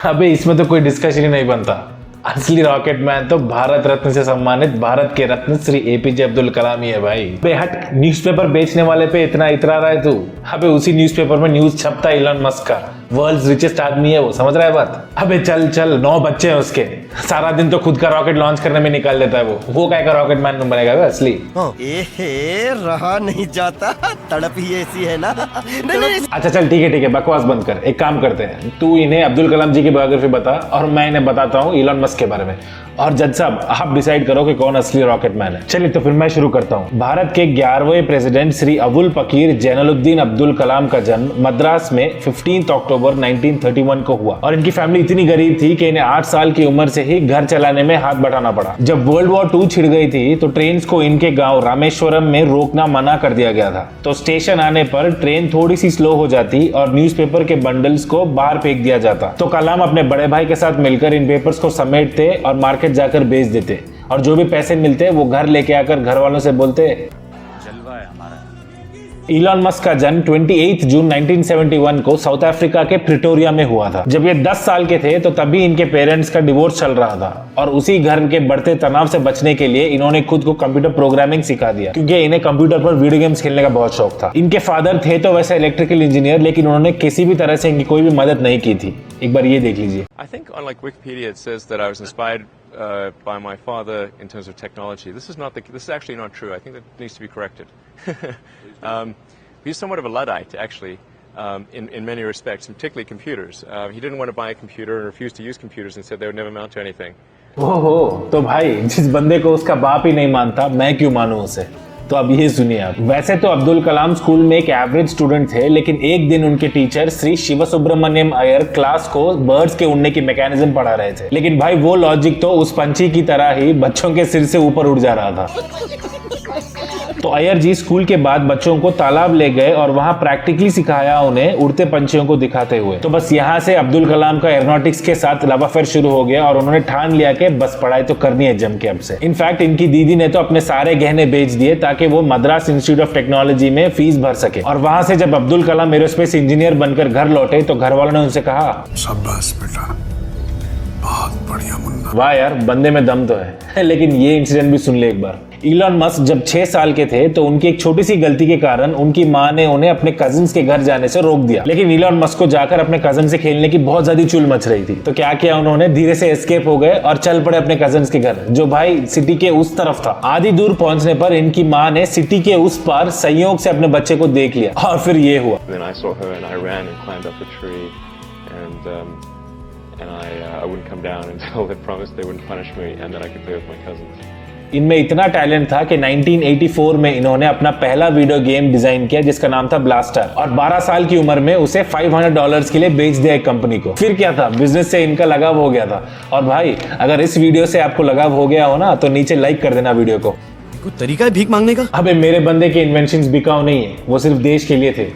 अबे इसमें तो कोई डिस्कशन ही नहीं बनता। असली रॉकेट मैन तो भारत रत्न से सम्मानित भारत के रत्न श्री एपीजे अब्दुल कलाम ही है भाई। बे हट, न्यूज़पेपर बेचने वाले पे इतना इतरा रहा है तू। अबे उसी न्यूज़पेपर में न्यूज छपता है इलॉन मस्क का, वर्ल्ड रिचेस्ट आदमी है वो, समझ रहा है बात। अबे चल चल, 9 बच्चे हैं उसके, सारा दिन तो खुद का रॉकेट लॉन्च करने में निकाल देता है वो क्या का रॉकेट मैन बनेगा बे असली। रहा नहीं जाता, तड़प ही ऐसी है ना। अच्छा चल ठीक है बकवास बंद कर। एक काम करते हैं, तू इन्हें अब्दुल कलाम जी की बायोग्राफी बता और मैं इन्हें बताता हूँ इलॉन मस्क के बारे में, और जज साहब आप डिसाइड करो कि कौन असली रॉकेट मैन है। चलिए तो फिर मैं शुरू करता हूँ। भारत के 11वें प्रेसिडेंट श्री अबुल पकीर जैनुलब्दीन अब्दुल कलाम का जन्म मद्रास में 15 अक्टूबर 1931 को हुआ, और इनकी फैमिली इतनी गरीब थी कि इन्हें 8 साल की उम्र से ही घर चलाने में हाथ बटाना पड़ा। जब वर्ल्ड वॉर 2 छिड़ गई थी तो ट्रेन को इनके गाँव रामेश्वरम में रोकना मना कर दिया गया था। तो स्टेशन आने पर ट्रेन थोड़ी सी स्लो हो जाती और न्यूज़पेपर के बंडल्स को बाहर फेंक दिया जाता। तो कलाम अपने बड़े भाई के साथ मिलकर इन पेपर्स को समेटते और मार्केट जाकर बेच देते, और जो भी पैसे मिलते वो घर लेके आकर घर वालों से बोलते जलवा है हमारा। इलॉन मस्क का जन्म 28 जून 1971 को साउथ अफ्रीका के प्रिटोरिया में हुआ था। जब ये 10 साल के थे तो तभी इनके पेरेंट्स का डिवोर्स चल रहा था, और उसी घर के बढ़ते तनाव से बचने के लिए इन्होंने खुद को कंप्यूटर प्रोग्रामिंग सिखा दिया, क्योंकि इन्हें कंप्यूटर पर वीडियो गेम्स खेलने का बहुत शौक था। इनके फादर थे तो वैसे इलेक्ट्रिकल इंजीनियर, लेकिन उन्होंने किसी भी तरह से इनकी कोई भी मदद नहीं की थी। एक बार ये देख लीजिए। I think on like Wikipedia it says that I was inspired by my father in terms of technology. This is actually not true. I think that needs to be corrected. He's somewhat of a Luddite actually, in many respects, particularly computers. He didn't want to buy a computer and refused to use computers and said they would never amount to anything. ओहो, तो भाई जिस बंदे को उसका बाप ही नहीं मानता, मैं क्यों मानूं उसे। तो अब ये सुनिए आप। वैसे तो अब्दुल कलाम स्कूल में एक एवरेज स्टूडेंट थे, लेकिन एक दिन उनके टीचर श्री शिव सुब्रमण्यम अय्यर क्लास को बर्ड्स के उड़ने की मैकेनिज्म पढ़ा रहे थे, लेकिन भाई वो लॉजिक तो उस पंछी की तरह ही बच्चों के सिर से ऊपर उड़ जा रहा था। तो अय्यर जी स्कूल के बाद बच्चों को तालाब ले गए और वहां प्रैक्टिकली सिखाया उन्हें उड़ते पंछियों को दिखाते हुए। तो बस यहाँ से अब्दुल कलाम का एरोनॉटिक्स के साथ लव अफेयर शुरू हो गया, और उन्होंने ठान लिया कि बस पढ़ाई तो करनी है जम के अब से। इनफैक्ट इनकी दीदी ने तो अपने सारे गहने बेच दिए ताकि वो मद्रास इंस्टीट्यूट ऑफ टेक्नोलॉजी में फीस भर सके। और वहां से जब अब्दुल कलाम एरोस्पेस इंजीनियर बनकर घर लौटे तो घर वालों ने उनसे कहा, शाबाश बेटा, बहुत बढ़िया मुन्ना। वाह यार, बंदे में दम तो है। लेकिन ये इंसिडेंट भी सुन ले एक बार। इलॉन मस्क जब 6 साल के थे तो उनकी एक छोटी सी गलती के कारण उनकी मां ने उन्हें अपने कजिन्स के घर जाने से रोक दिया, लेकिन इलॉन मस्क को जाकर अपने कजिन से खेलने की बहुत ज्यादा चुल मच रही थी। तो क्या किया उन्होंने, धीरे से एस्केप हो गए और चल पड़े अपने कजिन्स के घर, जो भाई सिटी के उस तरफ था। आधी दूर पहुंचने पर इनकी मां ने सिटी के उस पार संयोग से अपने बच्चे को देख लिया, और फिर ये हुआ। I wouldn't come down until they promised they wouldn't punish me and that I could play with my cousins. इनमें इतना टैलेंट था कि 1984 में इन्होंने अपना पहला वीडियो गेम डिजाइन किया जिसका नाम था ब्लास्टर, और 12 साल की उम्र में उसे $500 के लिए बेच दिया एक कंपनी को। फिर क्या था, बिजनेस से इनका लगाव हो गया था। और भाई अगर इस वीडियो से आपको लगाव हो गया हो ना तो नीचे लाइक कर देना वीडियो को। कोई तरीका है भीख मांगने का? अबे मेरे बंदे के इन्वेंशंस बिकाऊ नहीं है, वो सिर्फ देश के लिए थे।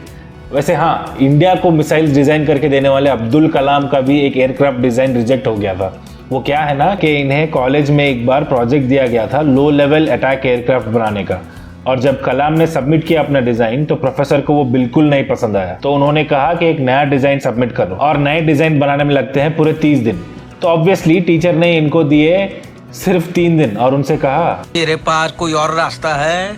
वैसे हाँ, इंडिया को मिसाइल्स डिजाइन करके देने वाले अब्दुल कलाम का भी एक एयरक्राफ्ट डिजाइन रिजेक्ट हो गया था। वो क्या है ना कि इन्हें कॉलेज में एक बार प्रोजेक्ट दिया गया था लो लेवल अटैक एयरक्राफ्ट बनाने का, और जब कलाम ने सबमिट किया अपना डिजाइन तो प्रोफेसर को वो बिल्कुल नहीं पसंद आया। तो उन्होंने कहा कि एक नया डिजाइन सबमिट करो, और नए डिजाइन बनाने में लगते हैं पूरे 30 दिन। तो ऑब्वियसली टीचर ने इनको दिए सिर्फ 3 दिन और उनसे कहा, तेरे पास कोई और रास्ता है?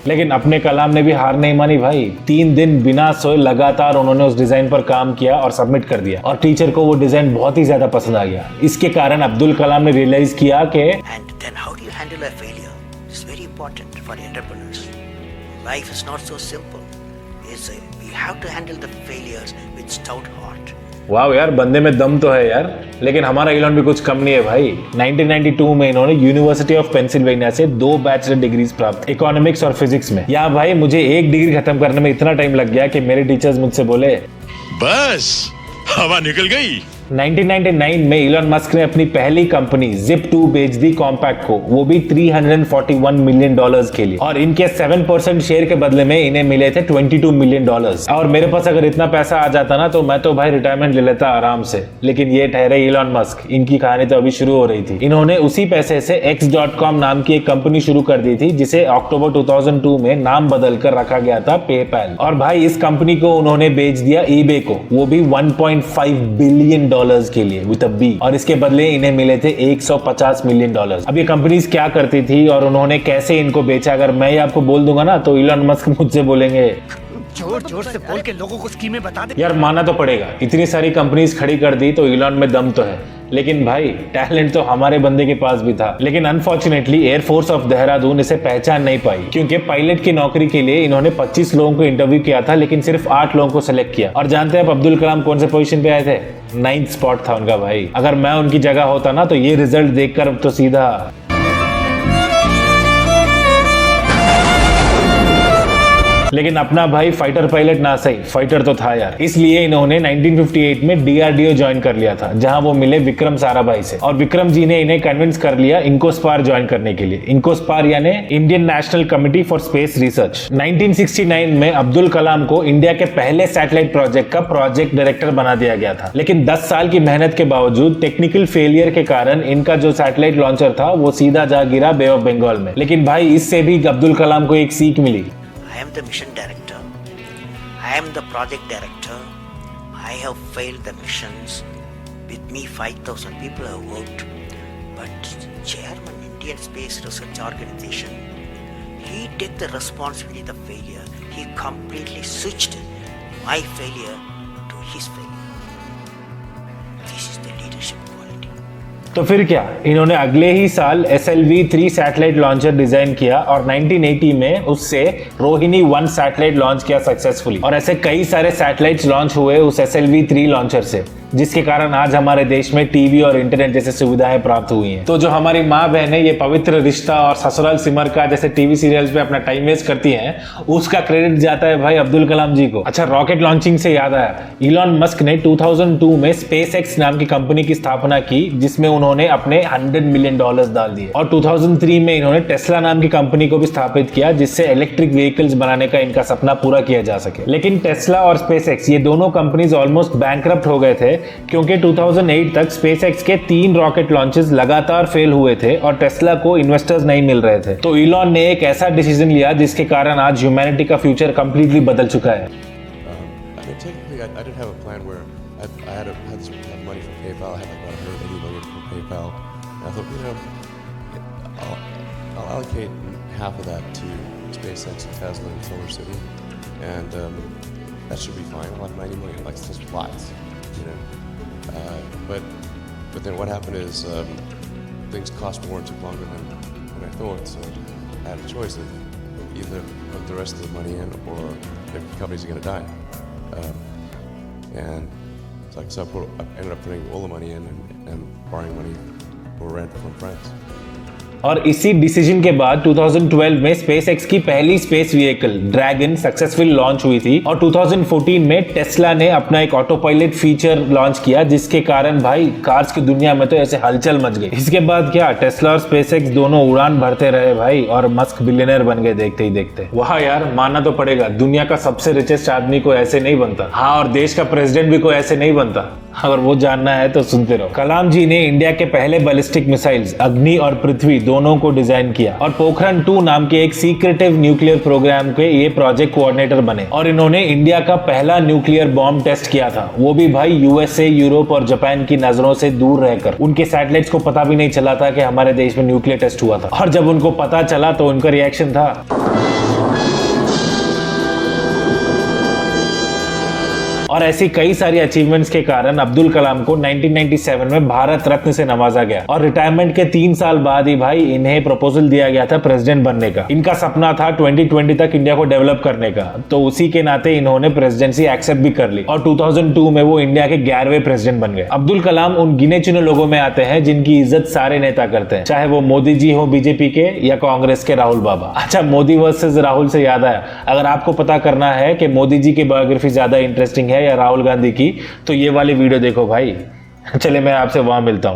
लेकिन अपने कलाम ने भी हार नहीं मानी भाई। 3 दिन बिना सोए लगातार उन्होंने उस डिजाइन पर काम किया और सबमिट कर दिया, और टीचर को वो डिजाइन बहुत ही ज्यादा पसंद आ गया। इसके कारण अब्दुल कलाम ने रियलाइज किया कि And then how do you handle a failure? It's very important for entrepreneurs. Life is not so simple. We have to handle the failures with stout heart. वाह यार, बंदे में दम तो है यार। लेकिन हमारा इलॉन भी कुछ कम नहीं है भाई। 1992 में इन्होंने यूनिवर्सिटी ऑफ पेंसिल्वेनिया से 2 बैचलर डिग्रीज प्राप्त, इकोनॉमिक्स और फिजिक्स में। या भाई मुझे एक डिग्री खत्म करने में इतना टाइम लग गया कि मेरे टीचर्स मुझसे बोले, बस हवा निकल गई। 1999 में इलॉन मस्क ने अपनी पहली कंपनी Zip2 बेच दी कॉम्पैक्ट को, वो भी $341 मिलियन के लिए, और इनके 7% शेयर के बदले में इन्हें मिले थे $22 मिलियन। और मेरे पास अगर इतना पैसा आ जाता ना तो मैं तो भाई रिटायरमेंट ले लेता आराम से। लेकिन ये ठहरे इलॉन मस्क, इनकी कहानी तो अभी शुरू हो रही थी। इन्होंने उसी पैसे से X.com नाम की एक कंपनी शुरू कर दी थी, जिसे अक्टूबर 2002 में नाम बदल कर रखा गया था पेपैल। और भाई इस कंपनी को उन्होंने बेच दिया eBay को, वो भी $1.5 बिलियन डॉलर्स के लिए विद अ बी, और इसके बदले इन्हें मिले थे 150 मिलियन डॉलर्स। अब ये कंपनीज क्या करती थी और उन्होंने कैसे इनको बेचा, अगर मैं ये आपको बोल दूंगा ना तो इलॉन मस्क मुझसे बोलेंगे जोर जोर से बोल के लोगों को स्कीमें बता दे। यार माना तो पड़ेगा, इतनी सारी कंपनीज खड़ी कर दी तो इलॉन में दम तो है, लेकिन भाई टैलेंट तो हमारे बंदे के पास भी था। लेकिन अनफॉर्चुनेटली एयरफोर्स ऑफ देहरादून इसे पहचान नहीं पाई, क्योंकि पायलट की नौकरी के लिए इन्होंने 25 लोगों को इंटरव्यू किया था, लेकिन सिर्फ 8 लोगों को सिलेक्ट किया। और जानते हैं आप अब्दुल कलाम कौन से पोजीशन पे आए थे? 9th स्पॉट था उनका भाई। अगर मैं उनकी जगह होता ना तो ये रिजल्ट देखकर तो सीधा लेकिन अपना भाई फाइटर पायलट ना सही, फाइटर तो था यार। इसलिए इन्होंने 1958 में डीआरडीओ ज्वाइन कर लिया था, जहां वो मिले विक्रम साराभाई से, और विक्रम जी ने इन्हें कन्विंस कर लिया इंकोस्पार ज्वाइन करने के लिए। इंकोस्पार यानी Indian national committee for space research. 1969 में अब्दुल कलाम को इंडिया के पहले सैटेलाइट प्रोजेक्ट का प्रोजेक्ट डायरेक्टर बना दिया गया था, लेकिन 10 साल की मेहनत के बावजूद टेक्निकल फेलियर के कारण इनका जो सैटेलाइट लॉन्चर था वो सीधा जा गिरा बे ऑफ बंगाल में। लेकिन भाई इससे भी अब्दुल कलाम को एक सीख मिली। I am the mission director. I am the project director. I have failed the missions. With me, 5,000 people have worked. But Chairman Indian Space Research Organization, he took the responsibility of the failure. He completely switched my failure to his failure. This is the leadership quality. तो फिर क्या, इन्होंने अगले ही साल SLV-3 satellite launcher design किया और 1980 में उससे रोहिणी 1 सैटेलाइट लॉन्च किया सक्सेसफुली। और ऐसे कई सारे सैटेलाइट्स लॉन्च हुए उस SLV-3 लॉन्चर से, जिसके कारण आज हमारे देश में टीवी और इंटरनेट जैसे सुविधाएं प्राप्त हुई हैं। तो जो हमारी माँ बहनें ये पवित्र रिश्ता और ससुराल सिमर का जैसे टीवी सीरियल्स पे अपना टाइम वेस्ट करती हैं, उसका क्रेडिट जाता है भाई अब्दुल कलाम जी को। अच्छा, रॉकेट लॉन्चिंग से याद आया, इलॉन मस्क ने 2002 में SpaceX नाम की कंपनी की स्थापना की, जिसमें उन्होंने अपने $100 मिलियन डाल दिए। और 2003 में इन्होंने टेस्ला नाम की कंपनी को भी स्थापित किया, जिससे इलेक्ट्रिक व्हीकल्स बनाने का इनका सपना पूरा किया जा सके। लेकिन टेस्ला और SpaceX ये दोनों कंपनीज ऑलमोस्ट बैंकरप्ट हो गए थे, क्योंकि 2008 तक SpaceX के 3 रॉकेट लॉन्चेस लगातार फेल हुए थे और टेस्ला को इन्वेस्टर्स नहीं मिल रहे थे। तो इलॉन ने एक ऐसा डिसीजन लिया जिसके कारण आज ह्यूमैनिटी का फ्यूचर कंप्लीटली बदल चुका है। I did have a plan where I had money from PayPal. I had like about $180 million from PayPal. And I thought, I'll allocate half of that to SpaceX and Tesla and Solar City, and that should be fine. I'll have $90 million, like just lots, But then what happened is things cost more and took longer than I thought. So I had a choice of either put the rest of the money in or the companies are going to die. And so I ended up putting all the money in and borrowing money for rent from friends. और इसी decision के बाद 2012 में SpaceX की पहली space vehicle dragon successful launch हुई थी, और 2014 में टेस्ला ने अपना एक ऑटो पायलट फीचर लॉन्च किया, जिसके कारण भाई कार्स की दुनिया में तो ऐसे हलचल मच गई। इसके बाद क्या, टेस्ला और SpaceX दोनों उड़ान भरते रहे भाई, और मस्क बिलियनर बन गए देखते ही देखते। वाह यार, मानना तो पड़ेगा, दुनिया का सबसे रिचेस्ट आदमी को ऐसे नहीं बनता। हाँ, और देश का प्रेसिडेंट भी कोई ऐसे नहीं बनता। अगर वो जानना है तो सुनते रहो। कलाम जी ने इंडिया के पहले बैलिस्टिक मिसाइल्स अग्नि और पृथ्वी दोनों को डिजाइन किया, और पोखरण 2 नाम के एक सीक्रेटिव न्यूक्लियर प्रोग्राम के ये प्रोजेक्ट कोऑर्डिनेटर बने, और इन्होंने इंडिया का पहला न्यूक्लियर बॉम्ब टेस्ट किया था, वो भी भाई USA, यूरोप और जापान की नजरों से दूर रहकर। उनके सैटेलाइट्स को पता भी नहीं चला था कि हमारे देश में न्यूक्लियर टेस्ट हुआ था, और जब उनको पता चला तो उनका रिएक्शन था। और ऐसी कई सारी अचीवमेंट्स के कारण अब्दुल कलाम को 1997 में भारत रत्न से नवाजा गया, और रिटायरमेंट के 3 साल बाद ही भाई इन्हें प्रपोजल दिया गया था प्रेसिडेंट बनने का। इनका सपना था 2020 तक इंडिया को डेवलप करने का, तो उसी के नाते इन्होंने प्रेसिडेंसी एक्सेप्ट भी कर ली, और 2002 में वो इंडिया के 11वें प्रेसिडेंट बन गए। अब्दुल कलाम उन गिने चुने लोगों में आते हैं जिनकी इज्जत सारे नेता करते हैं, चाहे वो मोदी जी हो बीजेपी के या कांग्रेस के राहुल बाबा। अच्छा, मोदी वर्सेस राहुल से याद आया, अगर आपको पता करना है कि मोदी जी की बायोग्राफी ज्यादा इंटरेस्टिंग है या राहुल गांधी की, तो ये वाली वीडियो देखो भाई। चले मैं आपसे वहां मिलता हूं।